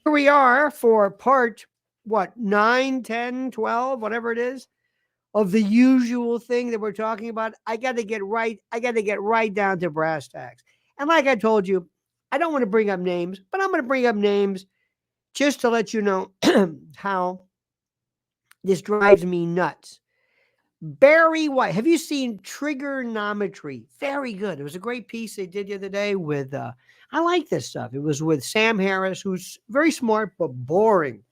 we are for part, 9, 10, 12, whatever it is, of the usual thing that we're talking about. I got to get right down to brass tacks. And like I told you, I don't want to bring up names, but I'm going to bring up names just to let you know how this drives me nuts. Barry White. Have you seen Trigonometry? Very good. It was a great piece they did the other day with, I like this stuff. It was with Sam Harris, who's very smart but boring.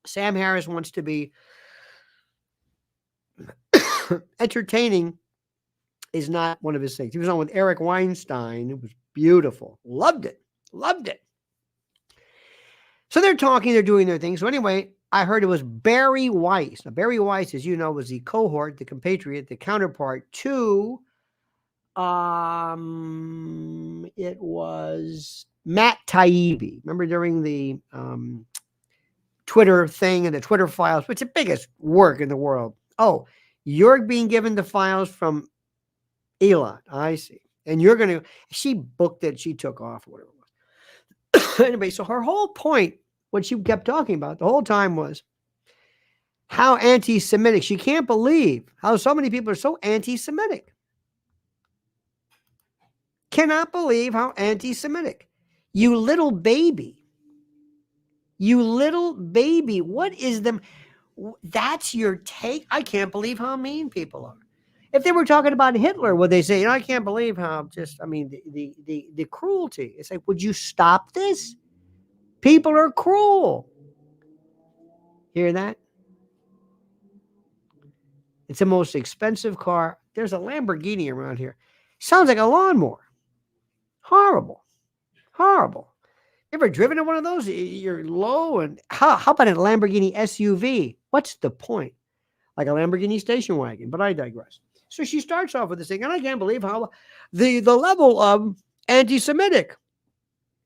Sam Harris wants to be entertaining, is not one of his things. He was on with Eric Weinstein. It was beautiful. Loved it. Loved it. So they're talking, they're doing their thing. So anyway, I heard it was Barry Weiss. Now, Barry Weiss, as you know, was the cohort, the compatriot, the counterpart to, it was Matt Taibbi. Remember during the Twitter thing and the Twitter files, which is the biggest work in the world. Oh, you're being given the files from Elon. I see. And you're going to, she booked it. She took off, whatever it was. Anyway, so her whole point, what she kept talking about the whole time, was how anti-Semitic. She can't believe how so many people are so anti-Semitic. Cannot believe how anti-Semitic. You little baby. You little baby. What is them? That's your take? I can't believe how mean people are. If they were talking about Hitler, would they say, I can't believe how the cruelty. It's like, would you stop this? People are cruel. Hear that? It's the most expensive car. There's a Lamborghini around here. Sounds like a lawnmower. Horrible. Horrible. Ever driven in one of those? You're low. And how about a Lamborghini SUV? What's the point? Like a Lamborghini station wagon. But I digress. So she starts off with this thing, and I can't believe how the level of anti-Semitic.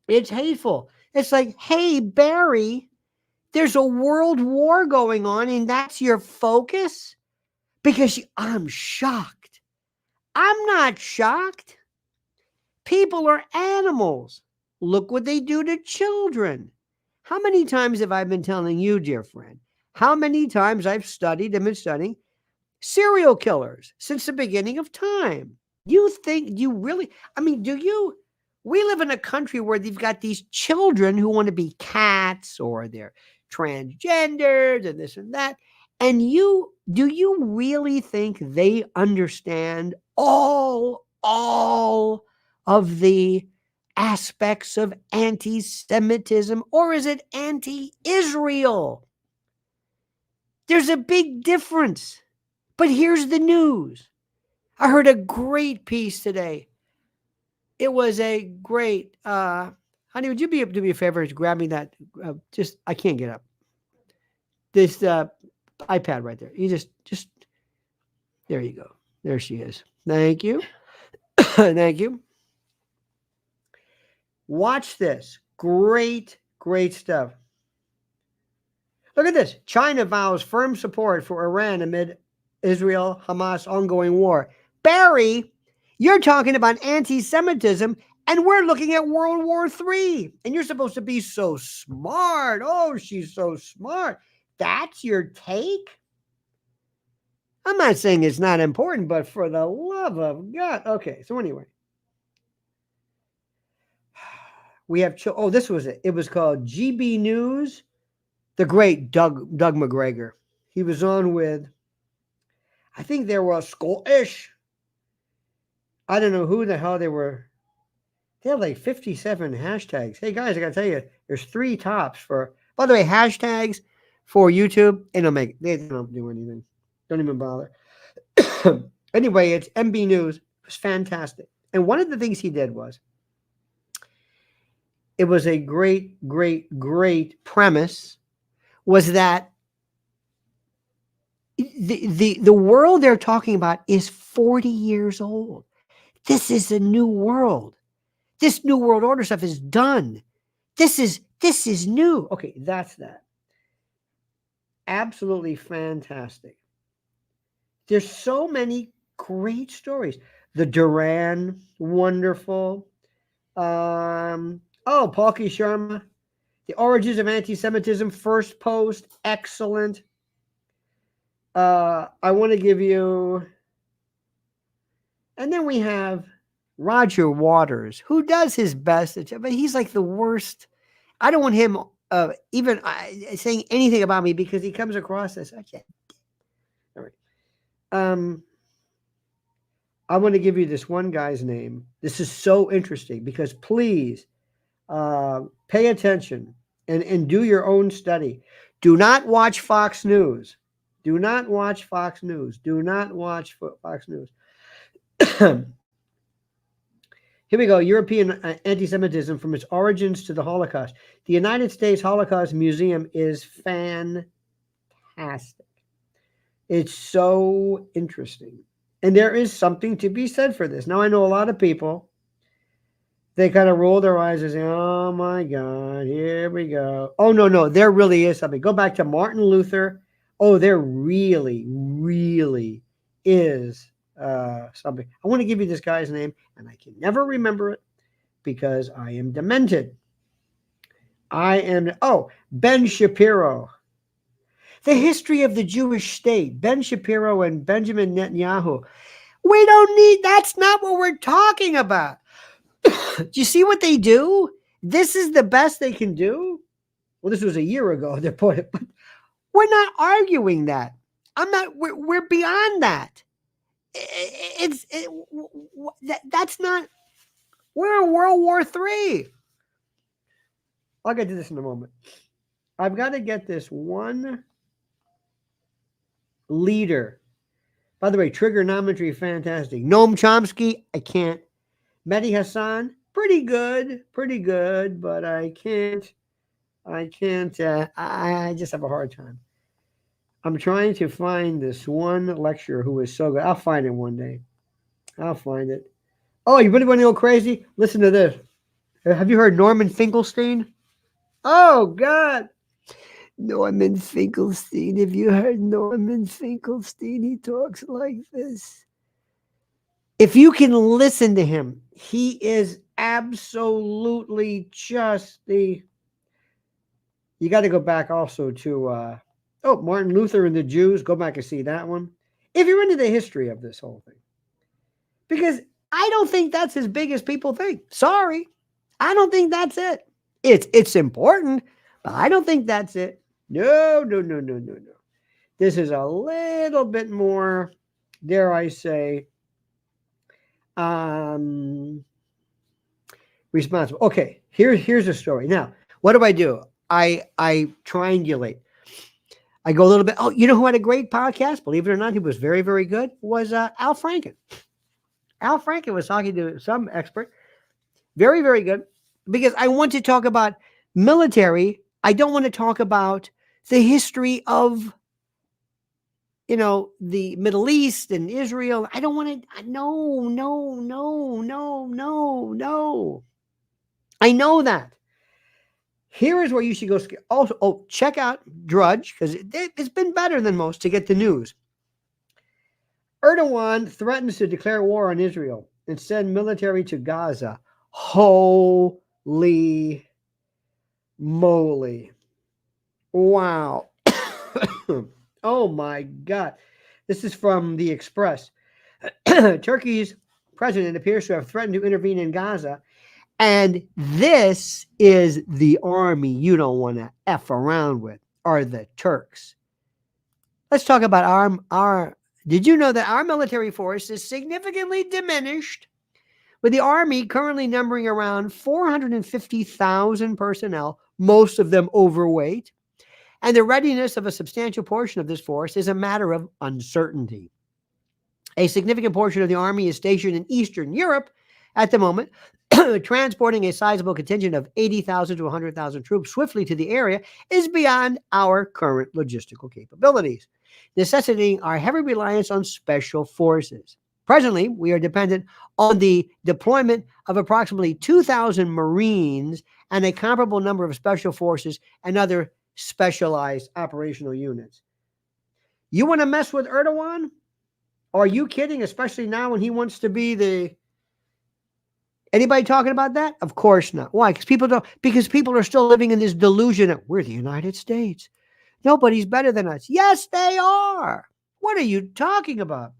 It's hateful. It's like, hey, Barry, there's a world war going on, and that's your focus? Because I'm shocked. I'm not shocked. People are animals. Look what they do to children. How many times have I been telling you, dear friend, how many times I've studied and been studying serial killers since the beginning of time? You think, you really, we live in a country where they've got these children who want to be cats, or they're transgendered and this and that. And do you really think they understand all of the aspects of anti-Semitism, or is it anti-Israel? There's a big difference. But here's the news. I heard a great piece today. It was a great, honey, would you be able to do me a favor? Grab me that, I can't get up. This iPad right there. You just, there you go. There she is. Thank you. Thank you. Watch this. Great, great stuff. Look at this. China vows firm support for Iran amid Israel-Hamas ongoing war. Barry, you're talking about anti-Semitism, and we're looking at World War III. And you're supposed to be so smart. Oh, she's so smart. That's your take? I'm not saying it's not important, but for the love of God. Okay, so anyway. We have, this was it. It was called GB News. The great Doug McGregor. He was on with, I think they were Scottish. I don't know who the hell they were. They have like 57 hashtags. Hey guys, I gotta tell you, there's 3 tops for, by the way, hashtags for YouTube. They don't do anything. Don't even bother. Anyway, it's MB News. It was fantastic. And one of the things he did was, it was a great, great, great premise, was that the world they're talking about is 40 years old. This is a new world. This new world order stuff is done. This is new. Okay, that's that. Absolutely fantastic. There's so many great stories. The Duran, wonderful. Palki Sharma. The Origins of Anti-Semitism, first post, excellent. I want to give you, and then we have Roger Waters, who does his best, but he's like the worst. I don't want him even saying anything about me because he comes across as such a. All right. I want to give you this one guy's name. This is so interesting because please pay attention and do your own study. Do not watch Fox News. Do not watch Fox News. Do not watch Fox News. Here we go. European anti-Semitism from its origins to the Holocaust. The United States Holocaust Museum is fantastic. It's so interesting. And there is something to be said for this. Now, I know a lot of people, they kind of roll their eyes and say, oh my God, here we go. Oh, no, there really is something. Go back to Martin Luther. Oh, there really, really is something. I want to give you this guy's name, and I can never remember it because I am demented. Ben Shapiro. The history of the Jewish state, Ben Shapiro and Benjamin Netanyahu. We don't need, that's not what we're talking about. Do you see what they do? This is the best they can do. Well, this was a year ago. They're putting, but we're not arguing that. We're beyond that. That's not, we're in World War III. I'll get to this in a moment. I've got to get this one leader. By the way, trigonometry, fantastic. Noam Chomsky, I can't. Mehdi Hassan, pretty good, but I just have a hard time. I'm trying to find this one lecturer who is so good. I'll find it one day. I'll find it. Oh, you really want to go crazy? Listen to this. Have you heard Norman Finkelstein? Oh, God. Norman Finkelstein. Have you heard Norman Finkelstein? He talks like this. If you can listen to him, he is absolutely just the. You got to go back also to, Martin Luther and the Jews. Go back and see that one. If you're into the history of this whole thing. Because I don't think that's as big as people think. Sorry. I don't think that's it. It's important, but I don't think that's it. No. This is a little bit more, dare I say, responsible. Okay, here's a story. Now, what do? I triangulate. I go a little bit. Oh, you know who had a great podcast? Believe it or not, he was very, very good. Was Al Franken. Al Franken was talking to some expert. Very, very good. Because I want to talk about military. I don't want to talk about the history of, the Middle East and Israel. I don't want to. No. I know that. Here is where you should go. Also, check out Drudge, because it's been better than most to get the news. Erdogan threatens to declare war on Israel and send military to Gaza. Holy moly. Wow. Oh my God. This is from The Express. Turkey's president appears to have threatened to intervene in Gaza. And this is the army you don't want to F around with, are the Turks. Let's talk about our. Did you know that our military force is significantly diminished, with the army currently numbering around 450,000 personnel, most of them overweight, and the readiness of a substantial portion of this force is a matter of uncertainty. A significant portion of the army is stationed in Eastern Europe at the moment, transporting a sizable contingent of 80,000 to 100,000 troops swiftly to the area is beyond our current logistical capabilities, necessitating our heavy reliance on special forces. Presently, we are dependent on the deployment of approximately 2,000 Marines and a comparable number of special forces and other specialized operational units. You want to mess with Erdogan? Are you kidding? Especially now when he wants to be the Anybody talking about that? Of course not. Why? Because people are still living in this delusion that we're the United States. Nobody's better than us. Yes, they are. What are you talking about?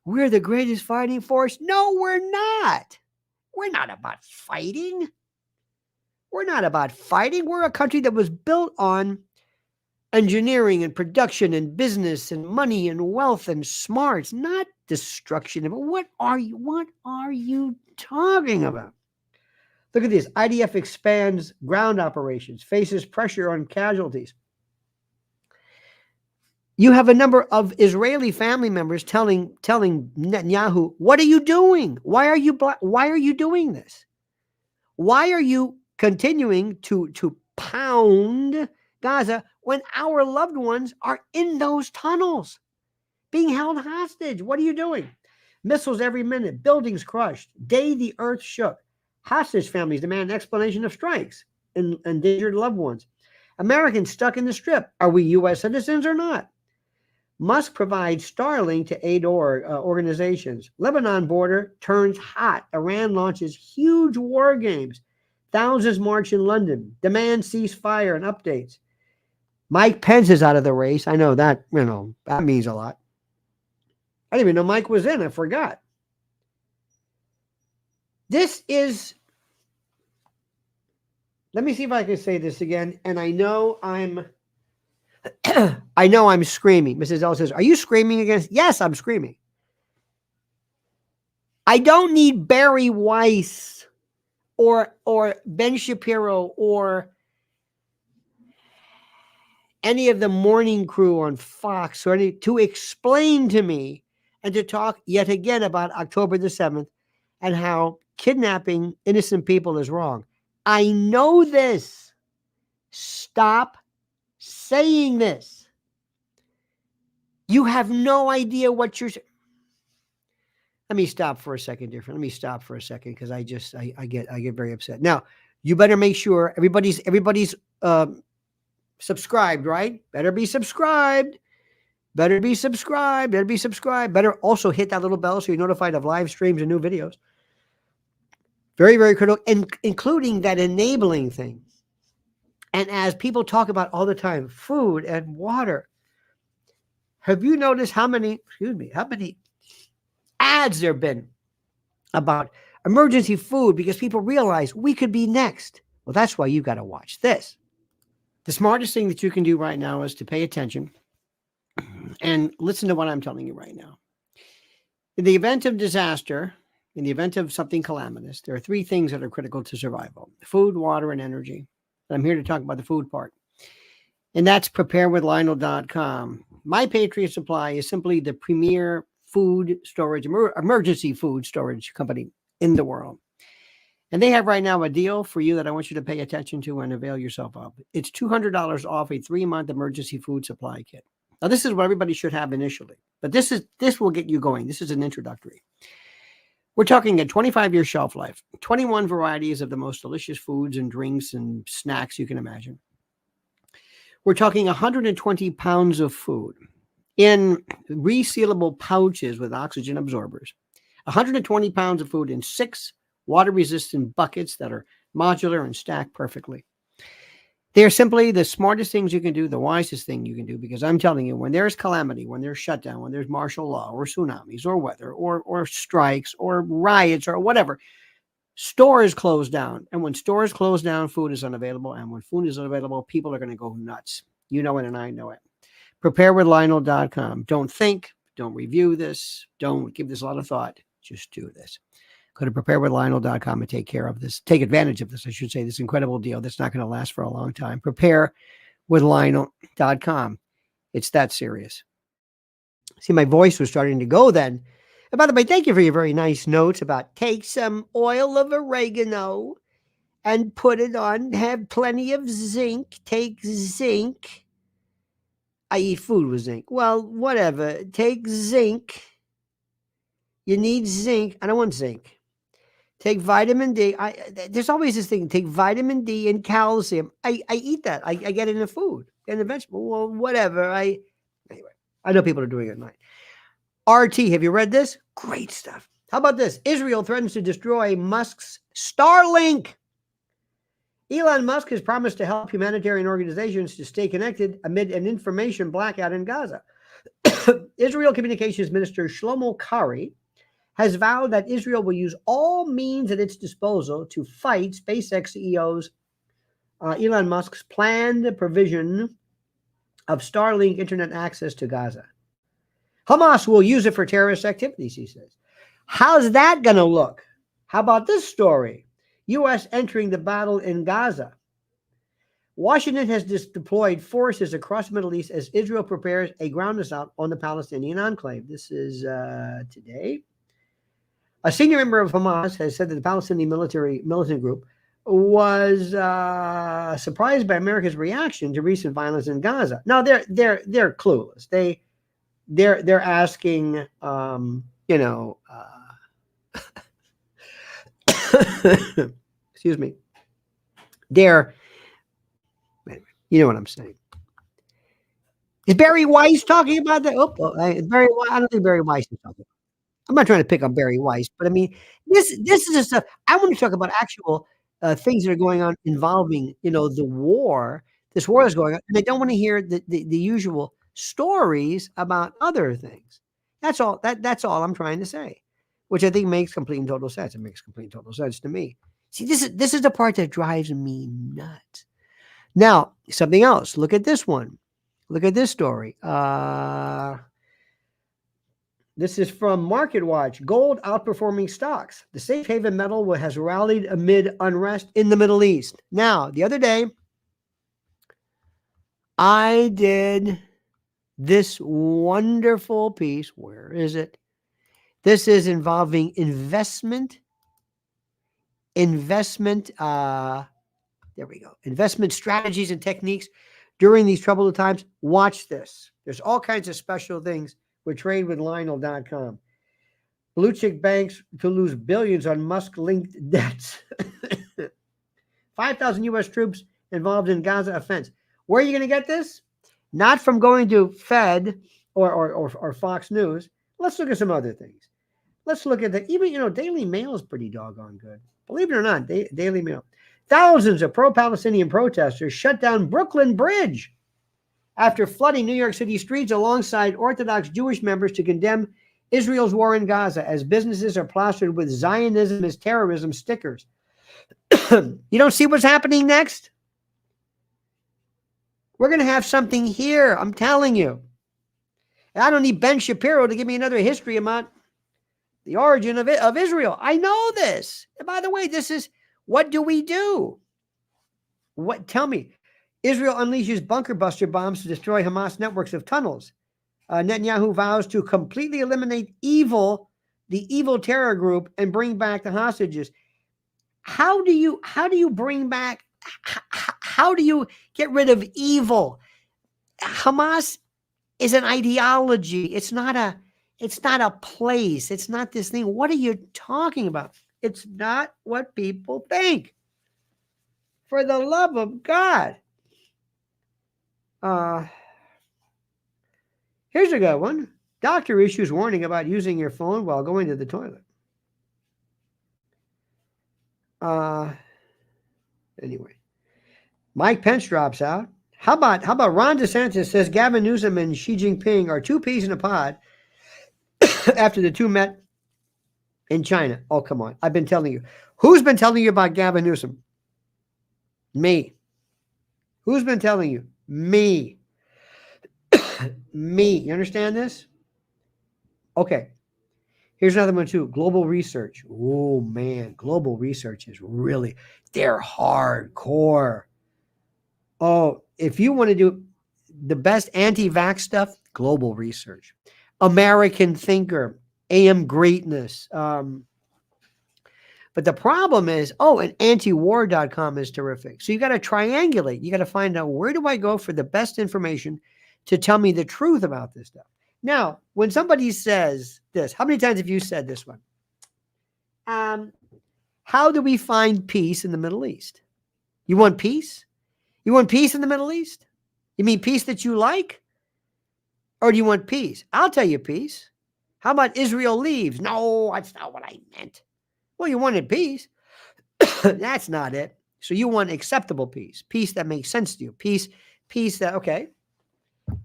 We're the greatest fighting force. No, we're not. We're not about fighting. We're not about fighting. We're a country that was built on engineering and production and business and money and wealth and smarts, not destruction. What are you talking about? Look at this. IDF expands ground operations, faces pressure on casualties. You have a number of Israeli family members telling Netanyahu, "What are you doing? Why are you doing this? Why are you continuing to pound Gaza when our loved ones are in those tunnels being held hostage? What are you doing? Missiles every minute, buildings crushed, day the earth shook. Hostage families demand an explanation of strikes and endangered loved ones. Americans stuck in the strip. Are we U.S. citizens or not? Musk provides Starlink to aid organizations. Lebanon border turns hot. Iran launches huge war games. Thousands march in London. Demand ceasefire and updates. Mike Pence is out of the race. I know that, that means a lot. I didn't even know Mike was in. I forgot. This is, let me see if I can say this again. And I know I'm screaming. Mrs. L says, "Are you screaming against?" Yes, I'm screaming. I don't need Barry Weiss or Ben Shapiro or any of the morning crew on Fox or any to explain to me and to talk yet again about October the 7th and how kidnapping innocent people is wrong. I know this. Stop saying this. You have no idea what you're. Let me stop for a second, dear friend. Let me stop for a second because I get very upset. Now, you better make sure everybody's subscribed, right? Better be subscribed. Better be subscribed. Better be subscribed. Better also hit that little bell so you're notified of live streams and new videos. Very, very critical, and including that enabling thing. And as people talk about all the time, food and water. Have you noticed how many ads there have been about emergency food because people realize we could be next? Well, that's why you got to watch this. The smartest thing that you can do right now is to pay attention and listen to what I'm telling you right now. In the event of disaster, in the event of something calamitous, there are three things that are critical to survival: food, water, and energy. And I'm here to talk about the food part. And that's preparedwithlionel.com. My Patriot Supply is simply the premier food storage, emergency food storage company in the world. And they have right now a deal for you that I want you to pay attention to and avail yourself of. It's $200 off a 3-month emergency food supply kit. Now, this is what everybody should have initially, but this will get you going. This is an introductory. We're talking a 25-year shelf life, 21 varieties of the most delicious foods and drinks and snacks you can imagine. We're talking 120 pounds of food in resealable pouches with oxygen absorbers, 120 pounds of food in 6 water-resistant buckets that are modular and stacked perfectly. They're simply the smartest things you can do, the wisest thing you can do, because I'm telling you, when there's calamity, when there's shutdown, when there's martial law or tsunamis or weather or strikes or riots or whatever, stores close down. And when stores close down, food is unavailable. And when food is unavailable, people are going to go nuts. You know it and I know it. preparedwithlionel.com. Don't think, don't review this, don't give this a lot of thought. Just do this. Go to preparedwithlionel.com and take care of this. Take advantage of this, I should say, this incredible deal that's not going to last for a long time. Preparedwithlionel.com. It's that serious. See, my voice was starting to go then. And by the way, thank you for your very nice notes about take some oil of oregano and put it on, have plenty of zinc, take zinc. I eat food with zinc. Well, whatever. Take zinc. You need zinc. I don't want zinc. Take vitamin D. There's always this thing. Take vitamin D and calcium. I eat that. I get it in the food and the vegetable. Well, whatever. Anyway, I know people are doing it at night. RT, have you read this? Great stuff. How about this? Israel threatens to destroy Musk's Starlink. Elon Musk has promised to help humanitarian organizations to stay connected amid an information blackout in Gaza. Israel Communications Minister Shlomo Kari has vowed that Israel will use all means at its disposal to fight SpaceX CEO's Elon Musk's planned provision of Starlink internet access to Gaza. Hamas will use it for terrorist activities, he says. How's that going to look? How about this story? U.S. entering the battle in Gaza. Washington has deployed forces across the Middle East as Israel prepares a ground assault on the Palestinian enclave. This is today. A senior member of Hamas has said that the Palestinian militant group was surprised by America's reaction to recent violence in Gaza. Now they're clueless. They're asking, excuse me. You know what I'm saying. Is Barry Weiss talking about that? I don't think Barry Weiss is talking. I'm not trying to pick on Barry Weiss, but I mean, this is the stuff I want to talk about. Actual things that are going on involving, the war. This war is going on, and I don't want to hear the usual stories about other things. That's all. That's all I'm trying to say, which I think makes complete and total sense. It makes complete and total sense to me. See, this is the part that drives me nuts. Now, something else. Look at this one. Look at this story. This is from MarketWatch. Gold outperforming stocks. The safe haven metal has rallied amid unrest in the Middle East. Now, the other day, I did this wonderful piece. Where is it? This is involving investment. There we go. Investment strategies and techniques during these troubled times. Watch this. There's all kinds of special things with TradeWithLionel.com. Blue chip banks to lose billions on Musk-linked debts. 5,000 U.S. troops involved in Gaza offense. Where are you going to get this? Not from going to Fed or Fox News. Let's look at some other things. Let's look at even Daily Mail is pretty doggone good. Believe it or not, Daily Mail. Thousands of pro-Palestinian protesters shut down Brooklyn Bridge after flooding New York City streets alongside Orthodox Jewish members to condemn Israel's war in Gaza as businesses are plastered with Zionism is terrorism stickers. You don't see what's happening next? We're going to have something here, I'm telling you. And I don't need Ben Shapiro to give me another history about the origin of Israel. I know this. And by the way, this is, what do we do? Tell me. Israel unleashes bunker buster bombs to destroy Hamas networks of tunnels. Netanyahu vows to completely eliminate the evil terror group, and bring back the hostages. How do you bring back? How do you get rid of evil? Hamas is an ideology. It's not a place. It's not this thing. What are you talking about? It's not what people think. For the love of God. Here's a good one. Doctor issues warning about using your phone while going to the toilet. Anyway, Mike Pence drops out. How about Ron DeSantis says Gavin Newsom and Xi Jinping are two peas in a pod after the two met in China? Oh, come on. I've been telling you. Who's been telling you about Gavin Newsom? Me. Who's been telling you? Me. Me. You understand this? Okay. Here's another one too. Global research. Oh, man. Global research is really, they're hardcore. Oh, if you want to do the best anti-vax stuff, global research. American Thinker, AM Greatness. But the problem is, and antiwar.com is terrific. So you got to triangulate. You got to find out, where do I go for the best information to tell me the truth about this stuff? Now, when somebody says this, how many times have you said this one? How do we find peace in the Middle East? You want peace? You want peace in the Middle East? You mean peace that you like? Or do you want peace? I'll tell you peace. How about Israel leaves? No, that's not what I meant. Well, you wanted peace. That's not it. So you want acceptable peace, peace that makes sense to you, peace that, okay,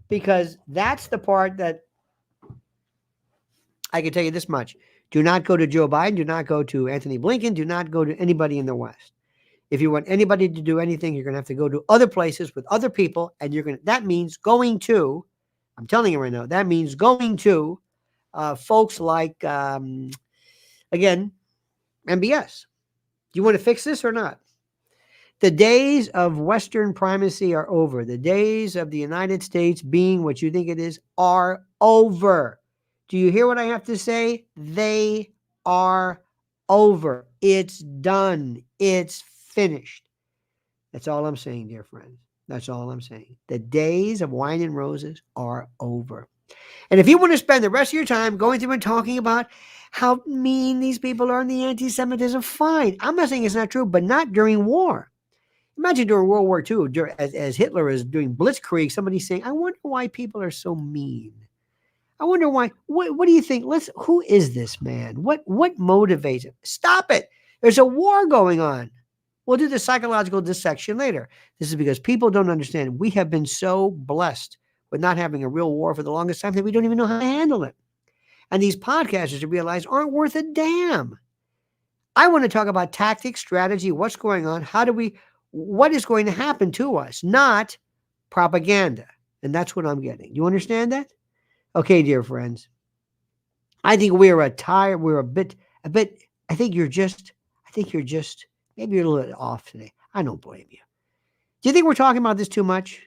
because that's the part that I can tell you this much. Do not go to Joe Biden. Do not go to Anthony Blinken. Do not go to anybody in the West. If you want anybody to do anything, you're going to have to go to other places with other people. And that means going to, I'm telling you right now, that means going to folks like, again, MBS. Do you want to fix this or not? The days of Western primacy are over. The days of the United States being what you think it is are over. Do you hear what I have to say? They are over. It's done. It's finished. That's all I'm saying, dear friends. That's all I'm saying. The days of wine and roses are over. And if you want to spend the rest of your time going through and talking about how mean these people are and the anti-Semitism, fine. I'm not saying it's not true, but not during war. Imagine during World War II, as Hitler is doing blitzkrieg, somebody saying, I wonder why people are so mean. I wonder why. What do you think? Who is this man? What motivates him? Stop it. There's a war going on. We'll do the psychological dissection later. This is because people don't understand. We have been so blessed with not having a real war for the longest time that we don't even know how to handle it. And these podcasters, you realize, aren't worth a damn. I want to talk about tactics, strategy, what's going on, what is going to happen to us, not propaganda. And that's what I'm getting. Do you understand that? Okay, dear friends. I think we're a bit, I think you're just, maybe you're a little bit off today. I don't blame you. Do you think we're talking about this too much?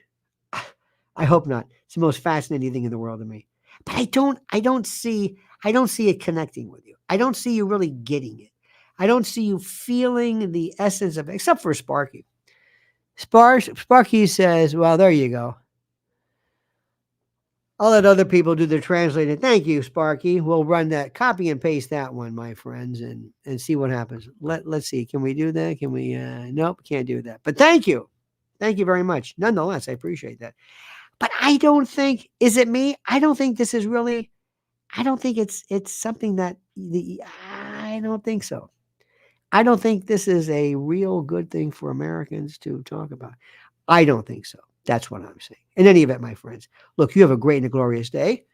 I hope not. It's the most fascinating thing in the world to me. But I don't see it connecting with you. I don't see you really getting it. I don't see you feeling the essence of it, except for Sparky. Sparky says, well, there you go. I'll let other people do the translating. Thank you, Sparky. We'll run that, copy and paste that one, my friends, and see what happens. Let's see. Can we do that? Can we? Nope, can't do that. But thank you. Thank you very much. Nonetheless, I appreciate that. But I don't think, is it me? I don't think this is really, I don't think it's something that, I don't think so. I don't think this is a real good thing for Americans to talk about. I don't think so. That's what I'm saying. In any event, my friends, look, you have a great and a glorious day.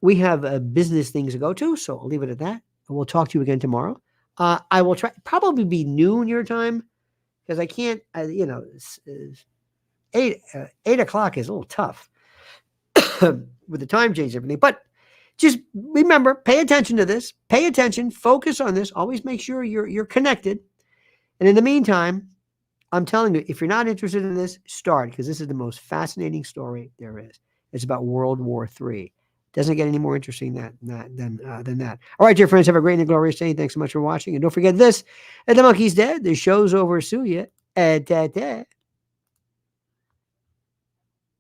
We have business things to go to, so I'll leave it at that. And we'll talk to you again tomorrow. I will probably be noon your time because I can't, 8 o'clock is a little tough with the time change and everything. But just remember, pay attention to this. Pay attention. Focus on this. Always make sure you're connected. And in the meantime, I'm telling you, if you're not interested in this, start, because this is the most fascinating story there is. It's about World War III. Doesn't get any more interesting than that. All right, dear friends, have a great and glorious day. Thanks so much for watching. And don't forget this, the monkey's dead. The show's over. Sue ya.